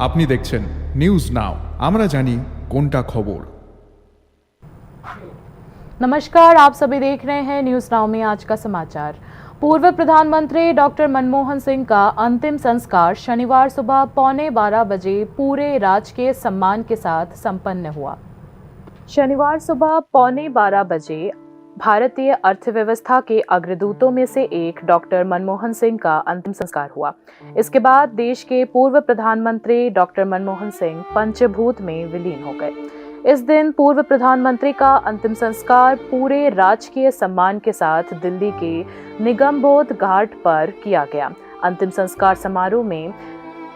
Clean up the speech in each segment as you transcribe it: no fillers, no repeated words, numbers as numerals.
আপনি দেখছেন news now, আমরা জানি কোনটা খবর। नमस्कार, आप सभी देख रहे हैं न्यूज नाउ में आज का समाचार। पूर्व प्रधानमंत्री डॉक्टर मनमोहन सिंह का अंतिम संस्कार शनिवार सुबह 11:15 बजे पूरे राजकीय सम्मान के साथ संपन्न हुआ। शनिवार सुबह 11:15 बजे भारतीय अर्थव्यवस्था के अग्रदूतों में से एक डॉक्टर मनमोहन सिंह का अंतिम संस्कार हुआ। इसके बाद देश के पूर्व प्रधानमंत्री डॉक्टर मनमोहन सिंह पंचभूत में विलीन हो गए। इस दिन पूर्व प्रधानमंत्री का अंतिम संस्कार पूरे राजकीय सम्मान के साथ दिल्ली के निगमबोध घाट पर किया गया। अंतिम संस्कार समारोह में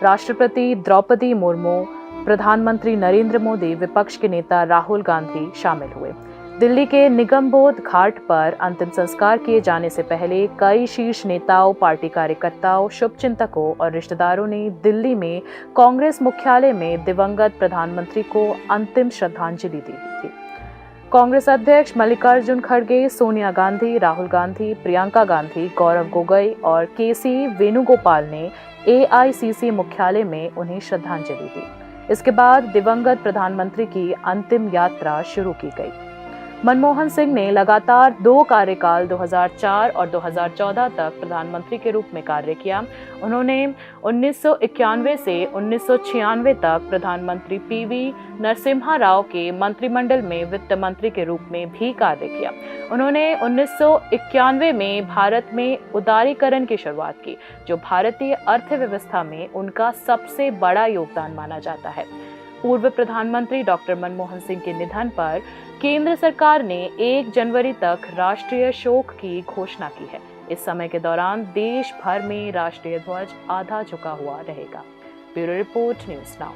राष्ट्रपति द्रौपदी मुर्मू, प्रधानमंत्री नरेंद्र मोदी, विपक्ष के नेता राहुल गांधी शामिल हुए। दिल्ली के निगमबोध घाट पर अंतिम संस्कार किए जाने से पहले कई शीर्ष नेताओं, पार्टी कार्यकर्ताओं, शुभचिंतकों और रिश्तेदारों ने दिल्ली में कांग्रेस मुख्यालय में दिवंगत प्रधानमंत्री को अंतिम श्रद्धांजलि दी थी। कांग्रेस अध्यक्ष मल्लिकार्जुन खड़गे, सोनिया गांधी, राहुल गांधी, प्रियंका गांधी, गौरव गोगोई और केसी वेणुगोपाल ने एआईसीसी मुख्यालय में उन्हें श्रद्धांजलि दी। इसके बाद दिवंगत प्रधानमंत्री की अंतिम यात्रा शुरू की गई। मनमोहन सिंह ने लगातार 2 कार्यकाल 2004 और 2014 तक प्रधानमंत्री के रूप में कार्य किया। उन्होंने 1991 से 1996 तक प्रधानमंत्री पीवी नरसिम्हा राव के मंत्रिमंडल में वित्त मंत्री के रूप में भी कार्य किया। उन्होंने 1991 में भारत में उदारीकरण की शुरुआत की, जो भारतीय अर्थव्यवस्था में उनका सबसे बड़ा योगदान माना जाता है। पूर्व प्रधानमंत्री डॉक्टर मनमोहन सिंह के निधन पर केंद्र सरकार ने 1 जनवरी तक राष्ट्रीय शोक की घोषणा की है। इस समय के दौरान देश भर में राष्ट्रीय ध्वज आधा झुका हुआ रहेगा। Bureau report, News now.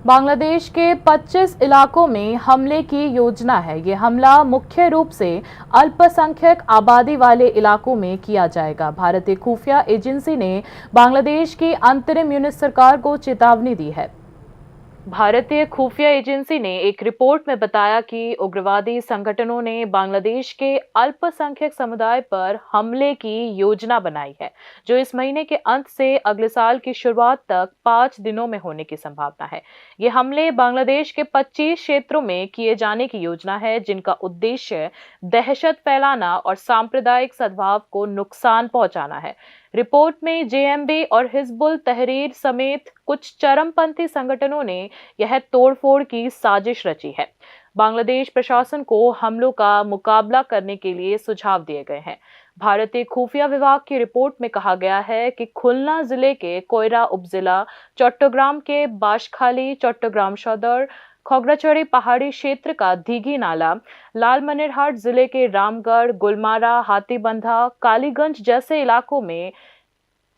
Bangladesh के 25 इलाकों में हमले की योजना है। ये हमला मुख्य रूप से अल्पसंख्यक आबादी वाले इलाकों में किया जाएगा। भारतीय खुफिया एजेंसी ने बांग्लादेश की अंतरिम यूनिट सरकार को चेतावनी दी है। भारतीय खुफिया एजेंसी ने एक रिपोर्ट में बताया कि उग्रवादी संगठनों ने बांग्लादेश के अल्पसंख्यक समुदाय पर हमले की योजना बनाई है, जो इस महीने के अंत से अगले साल की शुरुआत तक 5 दिनों में होने की संभावना है। ये हमले बांग्लादेश के 25 क्षेत्रों में किए जाने की योजना है, जिनका उद्देश्य दहशत फैलाना और सांप्रदायिक सद्भाव को नुकसान पहुंचाना है। रिपोर्ट में जेएमबी और हिजबुल तहरीर समेत कुछ चरमपंथी संगठनों ने यह तोड़फोड़ की साजिश रची है। बांग्लादेश प्रशासन को हमलों का मुकाबला करने के लिए सुझाव दिए गए हैं। भारतीय खुफिया विभाग की रिपोर्ट में कहा गया है कि खुलना जिले के कोयरा उपजिला, चट्टग्राम के बाशखाली, चट्टग्राम सदर, खोगराचड़ी पहाड़ी क्षेत्र का दीघी नाला, लालमनिरहाट जिले के रामगढ़, गुलमारा, हाथीबंधा, कालीगंज जैसे इलाकों में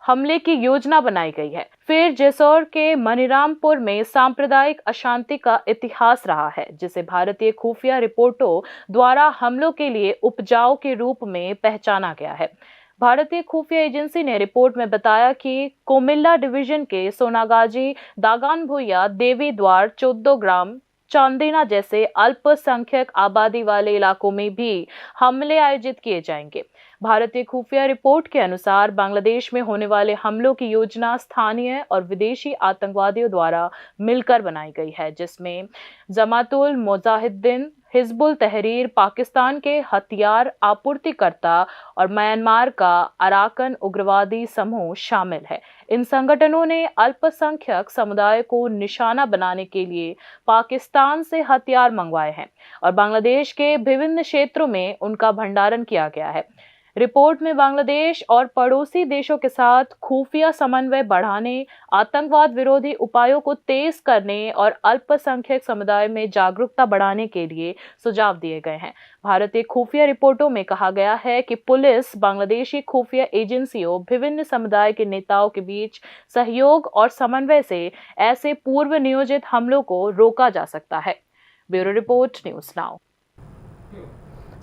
हमले की योजना बनाई गई है। फिर जेसौर के मनीरामपुर में सांप्रदायिक अशांति का इतिहास रहा है, जिसे भारतीय खुफिया रिपोर्टों द्वारा हमलों के लिए उपजाऊ के रूप में पहचाना गया है। भारतीय खुफिया एजेंसी ने रिपोर्ट में बताया कि कोमिल्ला डिवीजन के सोनागाजी, दागानभुइया, देवी द्वार, चौद्दग्राम, चांदीना जैसे अल्पसंख्यक आबादी वाले इलाकों में भी हमले आयोजित किए जाएंगे। भारतीय खुफिया रिपोर्ट के अनुसार बांग्लादेश में होने वाले हमलों की योजना स्थानीय और विदेशी आतंकवादियों द्वारा मिलकर बनाई गई है, जिसमें जमातुल मुजाहिदीन, हिजबुल तहरीर, पाकिस्तान के हथियार आपूर्तिकर्ता और म्यांमार का अराकन उग्रवादी समूह शामिल है। इन संगठनों ने अल्पसंख्यक समुदाय को निशाना बनाने के लिए पाकिस्तान से हथियार मंगवाए हैं और बांग्लादेश के विभिन्न क्षेत्रों में उनका भंडारण किया गया है। रिपोर्ट में बांग्लादेश और पड़ोसी देशों के साथ खुफिया समन्वय बढ़ाने, आतंकवाद विरोधी उपायों को तेज करने और अल्पसंख्यक समुदाय में जागरूकता बढ़ाने के लिए सुझाव दिए गए हैं। भारतीय खुफिया रिपोर्टों में कहा गया है कि पुलिस, बांग्लादेशी खुफिया एजेंसियों, विभिन्न समुदाय के नेताओं के बीच सहयोग और समन्वय से ऐसे पूर्व नियोजित हमलों को रोका जा सकता है। Bureau report, News now.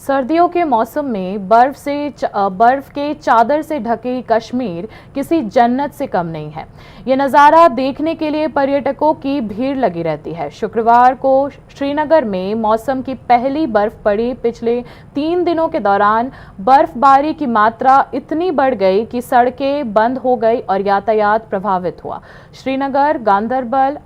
सर्दियों के मौसम में बर्फ के चादर से ढके कश्मीर किसी जन्नत से कम नहीं है। ये नज़ारा देखने के लिए पर्यटकों की भीड़ लगी रहती है। शुक्रवार को श्रीनगर में मौसम की पहली बर्फ पड़ी। पिछले 3 दिनों के दौरान बर्फबारी की मात्रा इतनी बढ़ गई कि सड़कें बंद हो गई और यातायात प्रभावित हुआ। श्रीनगर, गांदरबल,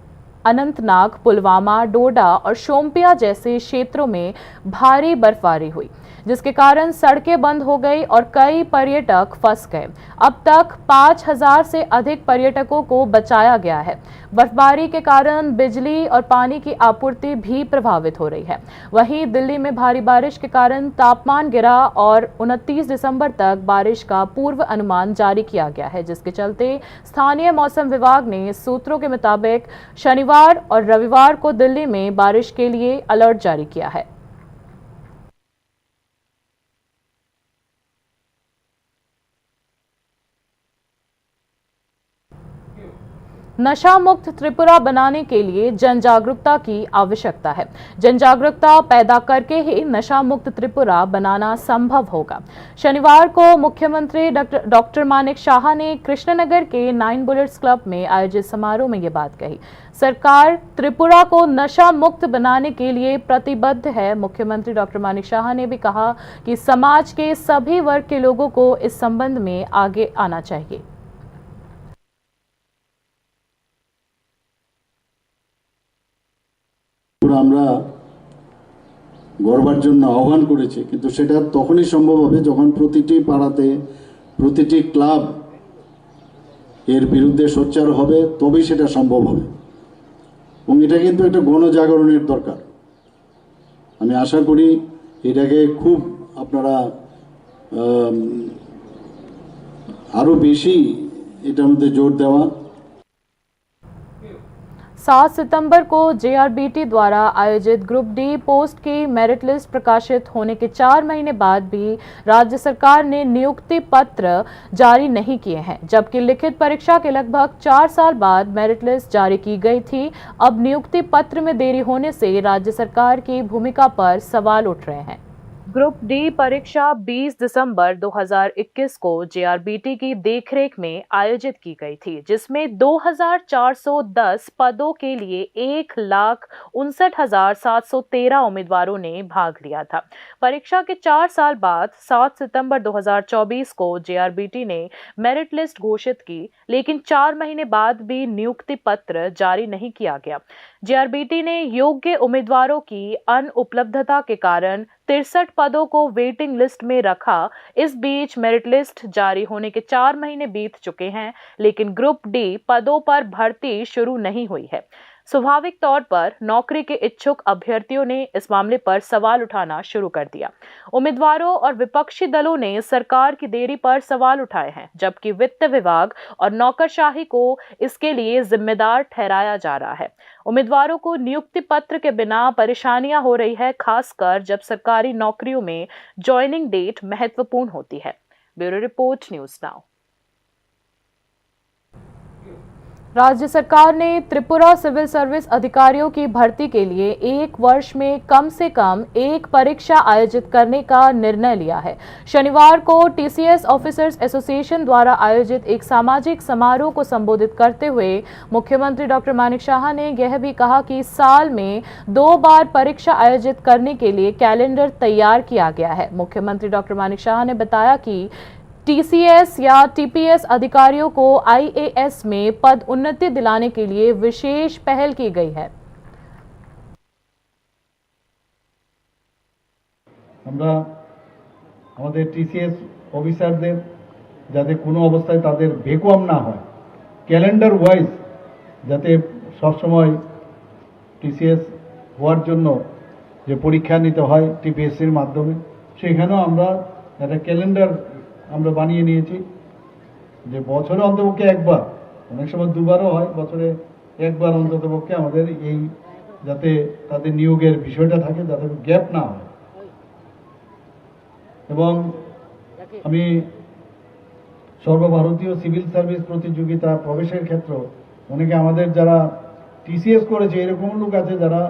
अनंतनाग, पुलवामा, डोडा और शोपियां जैसे क्षेत्रों में भारी बर्फबारी हुई, जिसके कारण सड़कें बंद हो गई और कई पर्यटक फंस गए। अब तक 5000 से अधिक पर्यटकों को बचाया गया है। बर्फबारी के कारण बिजली और पानी की आपूर्ति भी प्रभावित हो रही है। वहीं दिल्ली में भारी बारिश के कारण तापमान गिरा और 29 दिसंबर तक बारिश का पूर्व अनुमान जारी किया गया है, जिसके चलते स्थानीय मौसम विभाग ने सूत्रों के मुताबिक शनिवार और रविवार को दिल्ली में बारिश के लिए अलर्ट जारी किया है। नशा मुक्त त्रिपुरा बनाने के लिए जन जागरूकता की आवश्यकता है। जन जागरूकता पैदा करके ही नशा मुक्त त्रिपुरा बनाना संभव होगा। शनिवार को मुख्यमंत्री डॉक्टर मानिक शाह ने कृष्णनगर के 9 बुलेट्स क्लब में आयोजित समारोह में ये बात कही। सरकार त्रिपुरा को नशा मुक्त बनाने के लिए प्रतिबद्ध है। मुख्यमंत्री डॉक्टर मानिक शाह ने भी कहा कि समाज के सभी वर्ग के लोगों को इस संबंध में आगे आना चाहिए। আমরা গড়বার জন্য আহ্বান করেছি, কিন্তু সেটা তখনই সম্ভব হবে যখন প্রতিটি পাড়াতে, প্রতিটি ক্লাব এর বিরুদ্ধে সোচ্চার হবে, তবেই সেটা সম্ভব হবে। এবং এটা কিন্তু একটা গণজাগরণের দরকার। আমি আশা করি এটাকে খুব আপনারা আরো বেশি এটার মধ্যে জোর দেওয়া। 7 सितंबर को जेआरबीटी द्वारा आयोजित ग्रुप डी पोस्ट की मेरिट लिस्ट प्रकाशित होने के 4 महीने बाद भी राज्य सरकार ने नियुक्ति पत्र जारी नहीं किए हैं, जबकि लिखित परीक्षा के लगभग 4 साल बाद मेरिट लिस्ट जारी की गई थी। अब नियुक्ति पत्र में देरी होने से राज्य सरकार की भूमिका पर सवाल उठ रहे हैं। ग्रुप डी परीक्षा 20 दिसंबर 2021 को जेआरबीटी की देखरेख में आयोजित की गई थी, जिसमें 2410 पदों के लिए 1,59,713 उम्मीदवारों ने भाग लिया था। परीक्षा के 4 साल बाद 7 सितंबर 2024 को जेआरबीटी ने मेरिट लिस्ट घोषित की, लेकिन 4 महीने बाद भी नियुक्ति पत्र जारी नहीं किया गया। जेआरबीटी ने योग्य उम्मीदवारों की अनुपलब्धता के कारण 63 पदों को वेटिंग लिस्ट में रखा। इस बीच मेरिट लिस्ट जारी होने के 4 महीने बीत चुके हैं, लेकिन ग्रुप डी पदों पर भर्ती शुरू नहीं हुई है। स्वाभाविक तौर पर नौकरी के इच्छुक अभ्यर्थियों ने इस मामले पर सवाल उठाना शुरू कर दिया। उम्मीदवारों और विपक्षी दलों ने सरकार की देरी पर सवाल उठाए हैं, जबकि वित्त विभाग और नौकरशाही को इसके लिए जिम्मेदार ठहराया जा रहा है। उम्मीदवारों को नियुक्ति पत्र के बिना परेशानियां हो रही है, खासकर जब सरकारी नौकरियों में ज्वाइनिंग डेट महत्वपूर्ण होती है। Bureau report, news now. राज्य सरकार ने त्रिपुरा सिविल सर्विस अधिकारियों की भर्ती के लिए 1 वर्ष में कम से कम एक परीक्षा आयोजित करने का निर्णय लिया है। शनिवार को टीसीएस ऑफिसर्स एसोसिएशन द्वारा आयोजित एक सामाजिक समारोह को संबोधित करते हुए मुख्यमंत्री डॉक्टर मानिक शाह ने यह भी कहा कि साल में 2 बार परीक्षा आयोजित करने के लिए कैलेंडर तैयार किया गया है। मुख्यमंत्री डॉक्टर मानिक शाह ने बताया कि टीसीएस या टीपीएस अधिकारियों को आईएएस में पद उन्नति दिलाने के लिए विशेष पहल की गई है। আমরা আমাদের টিসিএস অফিসারদের যাতে কোনো অবস্থায় তাদের ভ্যাকুয়াম না হয়, ক্যালেন্ডার ওয়াইজ যাতে সবসময় টিসিএস হওয়ার জন্য যে পরীক্ষা নিতে হয় টিপিএসসির মাধ্যমে, সেখানেও আমরা একটা ক্যালেন্ডার আমরা বানিয়ে নিয়েছি যে বছরে অন্ততপক্ষে একবার, অনেক সময় 2 বারও হয়, বছরে একবার অন্ততপক্ষে আমাদের এই যাতে তাদের নিয়োগের বিষয়টা থাকে, যাতে গ্যাপ না হয়। এবং আমি সর্বভারতীয় সিভিল সার্ভিস প্রতিযোগিতা প্রবেশের ক্ষেত্রে অনেকে আমাদের যারা টিসিএস করেছে এরকম লোক আছে যারা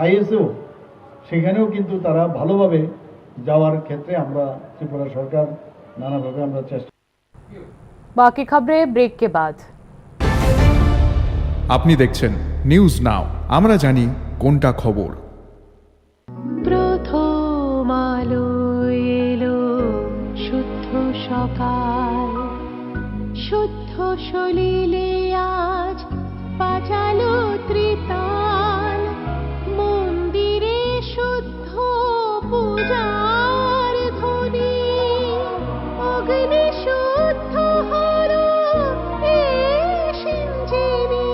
আইএসও, সেখানেও কিন্তু তারা ভালোভাবে যাওয়ার ক্ষেত্রে আমরা ত্রিপুরা সরকার নানাভাবে আমরা চেষ্টা। बाकी खबरें ब्रेक के बाद। আপনি দেখছেন নিউজ নাও, আমরা জানি কোনটা খবর। প্রথম আলো এলো শুদ্ধ সকাল, শুদ্ধ সলিলে আজ বাজালো ত্রিতাল, মন্দিরে শুদ্ধ পূজার ধ্বনি, অগ্নি শুদ্ধ হর সিঞ্জিনি,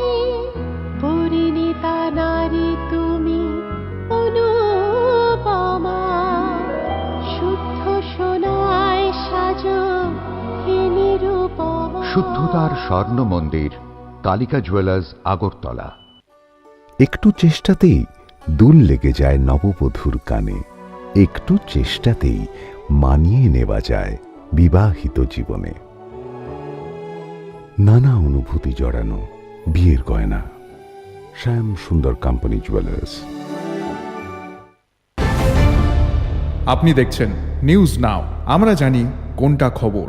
পরিণীতা নারী তুমি অনুপমা, শুদ্ধ সোনায় সাজো হে নিরুপমা। শুদ্ধতার স্বর্ণ মন্দির, কালিকা জুয়েলার্স, আগরতলা। একটু চেষ্টাতেই দুল লেগে যায় নববধূর কানে, একটু চেষ্টাতেই মানিয়ে নেওয়া যায় বিবাহিত জীবনে। নানা অনুভূতি জড়ানো বিয়ের গয়না, শ্যাম সুন্দর কোম্পানি জুয়েলার্স। আপনি দেখছেন নিউজ নাও, আমরা জানি কোনটা খবর।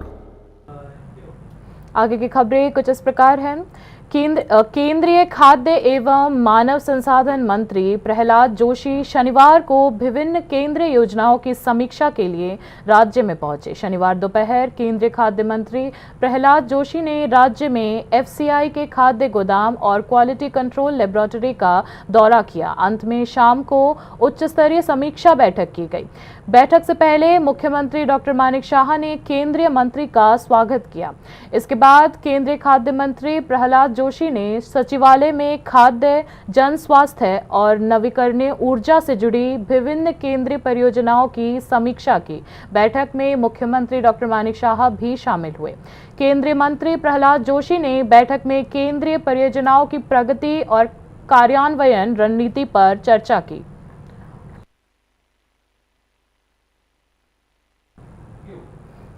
आगे की खबरें कुछ इस प्रकार हैं। केंद्रीय खाद्य एवं मानव संसाधन मंत्री प्रहलाद जोशी शनिवार को विभिन्न केंद्रीय योजनाओं की समीक्षा के लिए राज्य में पहुंचे। शनिवार दोपहर केंद्रीय खाद्य मंत्री प्रहलाद जोशी ने राज्य में एफसीआई के खाद्य गोदाम और क्वालिटी कंट्रोल लेबोरेटरी का दौरा किया। अंत में शाम को उच्च स्तरीय समीक्षा बैठक की गई। बैठक से पहले मुख्यमंत्री डॉक्टर मानिक शाह ने केंद्रीय मंत्री का स्वागत किया। इसके बाद केंद्रीय खाद्य मंत्री प्रहलाद जोशी ने सचिवालय में खाद्य, जन स्वास्थ्य और नवीकरणीय ऊर्जा से जुड़ी विभिन्न केंद्रीय परियोजनाओं की समीक्षा की। बैठक में मुख्यमंत्री डॉक्टर मानिक शाह भी शामिल हुए। केंद्रीय मंत्री प्रहलाद जोशी ने बैठक में केंद्रीय परियोजनाओं की प्रगति और कार्यान्वयन रणनीति पर चर्चा की।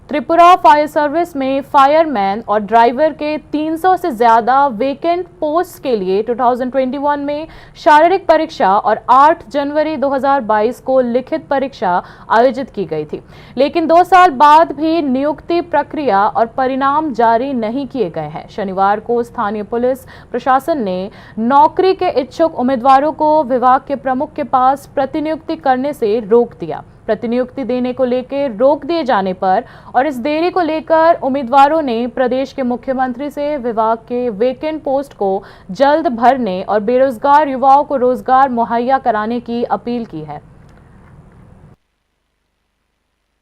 त्रिपुरा फायर सर्विस में फायरमैन और ड्राइवर के 300 से ज्यादा वेकेंट पोस्ट के लिए 2021 में शारीरिक परीक्षा और 8 जनवरी 2022 को लिखित परीक्षा आयोजित की गई थी, लेकिन 2 साल बाद भी नियुक्ति प्रक्रिया और परिणाम जारी नहीं किए गए हैं। शनिवार को स्थानीय पुलिस प्रशासन ने नौकरी के इच्छुक उम्मीदवारों को विभाग के प्रमुख के पास प्रतिनियुक्ति करने से रोक दिया। प्रतिनियुक्ति देने को लेकर रोक दिए जाने पर और इस देरी को लेकर उम्मीदवारों ने प्रदेश के मुख्यमंत्री से विभाग के वेकेंट पोस्ट को जल्द भरने और बेरोजगार युवाओं को रोजगार मुहैया कराने की अपील की है।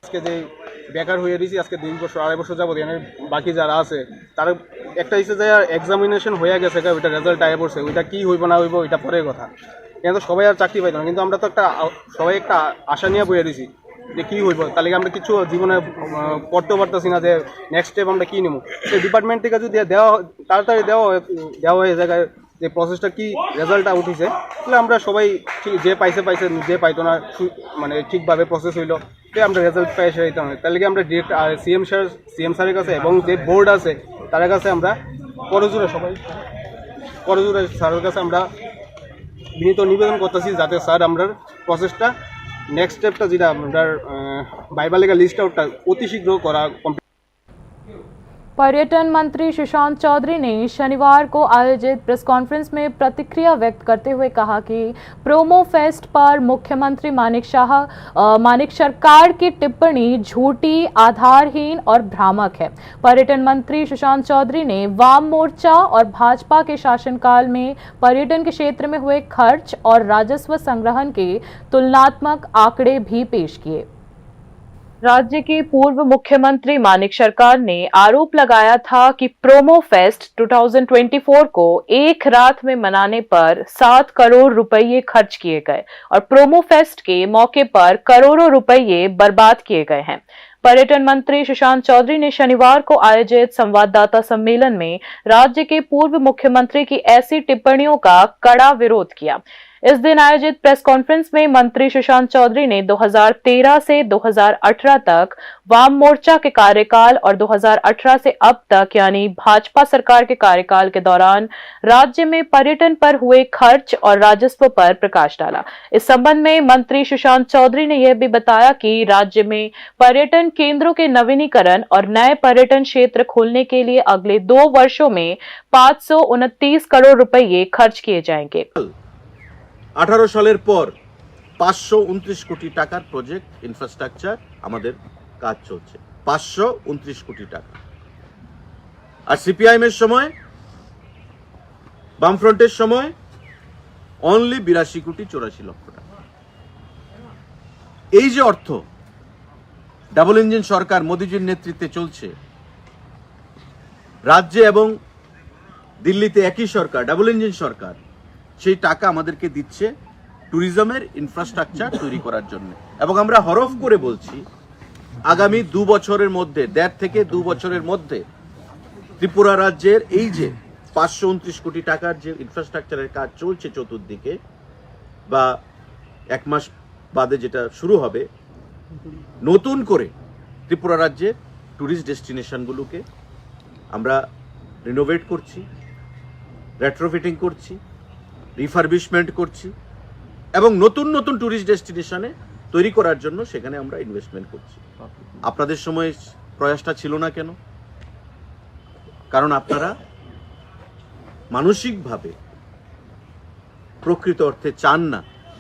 আজকে যে বেকার হয়ে রয়েছি, আজকে 2 বছর 2.5 বছর যাবত এখানে বাকি যারা আছে তার একটা হচ্ছে যে এক্সামিনেশন হয়ে গেছে, ওইটা রেজাল্ট আয় পড়ছে, ওইটা কি হইব না হইব ওইটা পরের কথা। কিন্তু সবাই আর চাকরি পাইতো না, কিন্তু আমরা তো সবাই একটা আশা নিয়ে বয়ে দিয়েছি যে কী হইব, তাহলে আমরা কিছু জীবনে করতে পারতেছি না যে নেক্সট স্টেপ আমরা কী নেব। সেই ডিপার্টমেন্ট থেকে যদি দেওয়া তাড়াতাড়ি দেওয়া এই জায়গায় যে প্রসেসটা কি রেজাল্টটা উঠেছে, তাহলে আমরা সবাই যে পাইছে যে পাইতো না মানে ঠিকভাবে প্রসেস হইলো, যে আমরা রেজাল্ট পাই এসে দিতাম। তাহলে কি আমরা ডিরেক্ট সিএম স্যারের কাছে এবং যে বোর্ড আছে তার কাছে আমরা করজোড়ে স্যারের কাছে আমরা বিনীত নিবেদন করতেছি যাতে স্যার আমরা প্রসেসটা নেক্সট স্টেপটা যেটা আমরা বাইবা লেখা লিস্ট আউটটা অতি শীঘ্র করা। पर्यटन मंत्री सुशांत चौधरी ने शनिवार को आयोजित प्रेस कॉन्फ्रेंस में प्रतिक्रिया व्यक्त करते हुए कहा कि प्रोमो फेस्ट पर मुख्यमंत्री मानिक सरकार की टिप्पणी झूठी, आधारहीन और भ्रामक है। पर्यटन मंत्री सुशांत चौधरी ने वाम मोर्चा और भाजपा के शासनकाल में पर्यटन के क्षेत्र में हुए खर्च और राजस्व संग्रहण के तुलनात्मक आंकड़े भी पेश किए। राज्य के पूर्व मुख्यमंत्री मानिक सरकार ने आरोप लगाया था कि प्रोमो फेस्ट 2024 को एक रात में मनाने पर 7 करोड़ रुपये खर्च किए गए और प्रोमो फेस्ट के मौके पर करोड़ों रुपये बर्बाद किए गए हैं। पर्यटन मंत्री सुशांत चौधरी ने शनिवार को आयोजित संवाददाता सम्मेलन में राज्य के पूर्व मुख्यमंत्री की ऐसी टिप्पणियों का कड़ा विरोध किया। इस दिन आयोजित प्रेस कॉन्फ्रेंस में मंत्री सुशांत चौधरी ने 2013 से 2018 तक वाम मोर्चा के कार्यकाल और 2018 से अब तक यानी भाजपा सरकार के कार्यकाल के दौरान राज्य में पर्यटन पर हुए खर्च और राजस्व पर प्रकाश डाला। इस संबंध में मंत्री सुशांत चौधरी ने यह भी बताया कि राज्य में पर्यटन केंद्रों के नवीनीकरण और नए पर्यटन क्षेत्र खोलने के लिए अगले 2 वर्षों में 529 करोड़ रुपए खर्च किए जाएंगे। 18 সালের পর 529 কোটি টাকার প্রজেক্ট ইনফ্রাস্ট্রাকচার আমাদের কাজ চলছে, 529 কোটি টাকা। আর সিপিআইএম এর সময়, বামফ্রন্টের সময় অনলি 82 কোটি 84 লক্ষ টাকা। এই যে অর্থ ডাবল ইঞ্জিন সরকার মোদিজির নেতৃত্বে চলছে, রাজ্যে এবং দিল্লিতে একই সরকার, ডাবল ইঞ্জিন সরকার, সেই টাকা আমাদেরকে দিচ্ছে ট্যুরিজমের ইনফ্রাস্ট্রাকচার তৈরি করার জন্য। এবং আমরা হরফ করে বলছি আগামী 2 বছরের মধ্যে, 1.5 থেকে 2 বছরের মধ্যে ত্রিপুরা রাজ্যের এই যে 529 কোটি টাকার যে ইনফ্রাস্ট্রাকচারের কাজ চলছে চতুর্দিকে, বা 1 মাস বাদে যেটা শুরু হবে, নতুন করে ত্রিপুরা রাজ্যের ট্যুরিস্ট ডেস্টিনেশনগুলোকে আমরা রিনোভেট করছি, রেট্রোফিটিং করছি, রিফারবিশমেন্ট করছি এবং নতুন নতুন ট্যুরিস্ট ডেস্টিনেশনে তৈরি করার জন্য সেখানে আমরা ইনভেস্টমেন্ট করছি। আপনাদের সময় প্রয়াসটা ছিল না কেন? কারণ আপনারা মানসিকভাবে প্রকৃত অর্থে চান না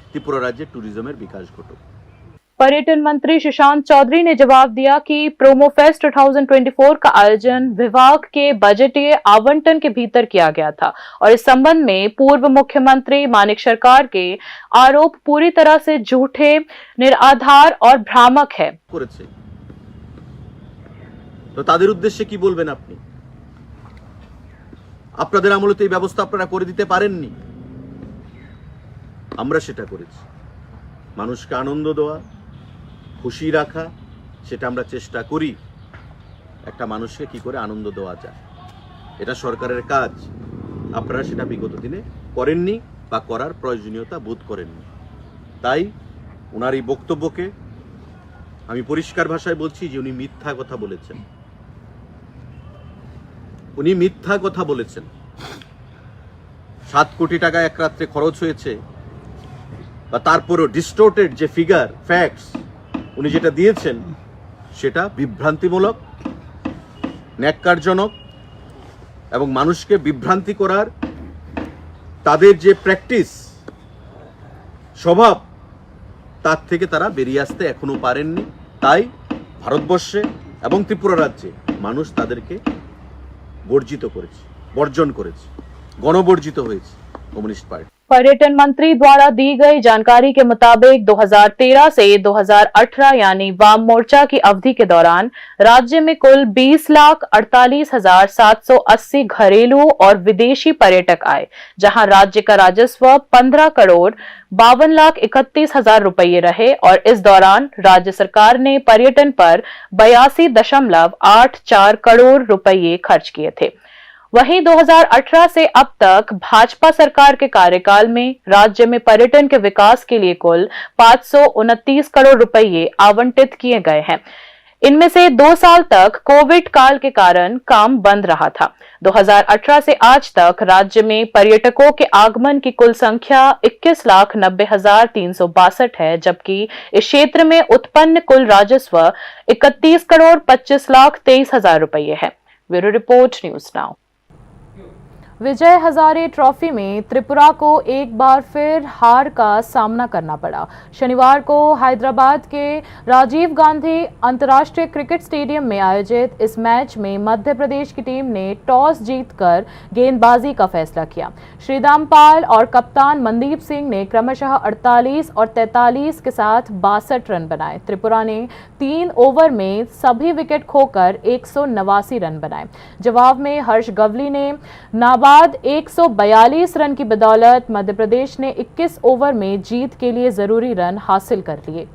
ত্রিপুরা রাজ্যে ট্যুরিজমের বিকাশ ঘটুক। पर्यटन मंत्री सुशांत चौधरी ने जवाब दिया कि प्रोमो फेस्ट 2024 का आयोजन विभाग के बजटीय आवंटन के भीतर किया गया था और इस संबंध में पूर्व मुख्यमंत्री मानिक सरकार के आरोप पूरी तरह से झूठे, निराधार और भ्रामक है। তো তাদের উদ্দেশ্যে কি বলবেন আপনি? আপনাদের আমলে তো এই ব্যবস্থা আপনারা করে দিতে পারেননি, আমরা সেটা করেছি। মানুষকে আনন্দ দেওয়া, খুশি রাখা, সেটা আমরা চেষ্টা করি। একটা মানুষকে কি করে আনন্দ দেওয়া যায়, এটা সরকারের কাজ। আপনারা সেটা বিগত দিনে করেননি বা করার প্রয়োজনীয়তা বোধ করেননি। তাই ওনার এই বক্তব্যকে আমি পরিষ্কার ভাষায় বলছি যে উনি মিথ্যা কথা বলেছেন। উনি মিথ্যা কথা বলেছেন। 7 কোটি টাকা এক রাত্রে খরচ হয়েছে, বা তারপরও ডিস্টোর্টেড যে ফিগার, ফ্যাক্টস উনি যেটা দিয়েছেন সেটা বিভ্রান্তিমূলক, ন্যাক্কারজনক এবং মানুষকে বিভ্রান্তি করার তাদের যে প্র্যাকটিস, স্বভাব, তার থেকে তারা বেরিয়ে আসতে এখনো পারেননি। তাই ভারতবর্ষে এবং ত্রিপুরা রাজ্যে মানুষ তাদেরকে বর্জন করেছে, গণবর্জিত হয়েছে কমিউনিস্ট পার্টি। पर्यटन मंत्री द्वारा दी गई जानकारी के मुताबिक 2013 से 2018 यानी वाम मोर्चा की अवधि के दौरान राज्य में कुल 20,48,780 घरेलू और विदेशी पर्यटक आए, जहां राज्य का राजस्व 15,52,31,000 रुपये रहे और इस दौरान राज्य सरकार ने पर्यटन पर 82.84 करोड़ रुपये खर्च किए थे। वहीं 2018 से अब तक भाजपा सरकार के कार्यकाल में राज्य में पर्यटन के विकास के लिए कुल 529 करोड़ रुपये आवंटित किए गए हैं। इनमें से 2 साल तक कोविड काल के कारण काम बंद रहा था। 2018 से आज तक राज्य में पर्यटकों के आगमन की कुल संख्या 21,90,362 है, जबकि इस क्षेत्र में उत्पन्न कुल राजस्व 31,25,23,000 रुपये है। Bureau report, News Now. Vijay Hazare trophy में त्रिपुरा को एक बार फिर हार का सामना करना पड़ा। शनिवार को हैदराबाद के राजीव गांधी अंतर्राष्ट्रीय क्रिकेट स्टेडियम में आयोजित इस मैच में मध्य प्रदेश की टीम ने टॉस जीतकर गेंदबाजी का फैसला किया। श्रीदाम पाल और कप्तान मनदीप सिंह ने क्रमशः 48 और 43 के साथ 62 रन बनाए। त्रिपुरा ने 3 ओवर में सभी विकेट खोकर 189 रन बनाए। जवाब में हर्ष गवली ने नाबाद 142 रन की बदौलत मध्य प्रदेश ने 21 ओवर में जीत के लिए जरूरी रन हासिल कर लिए।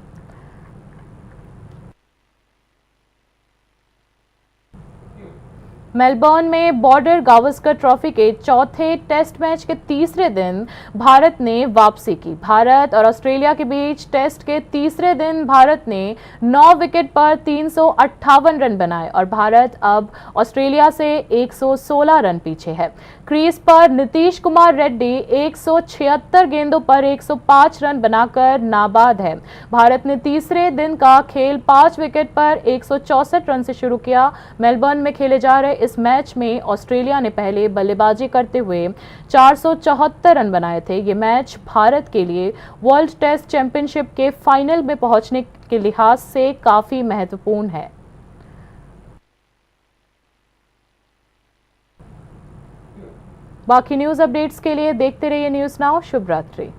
मेलबर्न में बॉर्डर गावस्कर ट्रॉफी के चौथे टेस्ट मैच के तीसरे दिन भारत ने वापसी की। भारत और ऑस्ट्रेलिया के बीच टेस्ट के तीसरे दिन भारत ने 9 विकेट पर 358 रन बनाए और भारत अब ऑस्ट्रेलिया से 116 रन पीछे है। क्रीज पर नीतीश कुमार रेड्डी 176 गेंदों पर 105 रन बनाकर नाबाद है। भारत ने तीसरे दिन का खेल 5 विकेट पर 164 रन से शुरू किया। मेलबर्न में खेले जा रहे इस मैच में ऑस्ट्रेलिया ने पहले बल्लेबाजी करते हुए 474 रन बनाए थे। ये मैच भारत के लिए वर्ल्ड टेस्ट चैंपियनशिप के फाइनल में पहुंचने के लिहाज से काफी महत्वपूर्ण है। बाकी न्यूज अपडेट्स के लिए देखते रहिए न्यूज़ नाउ। शुभ रात्रि।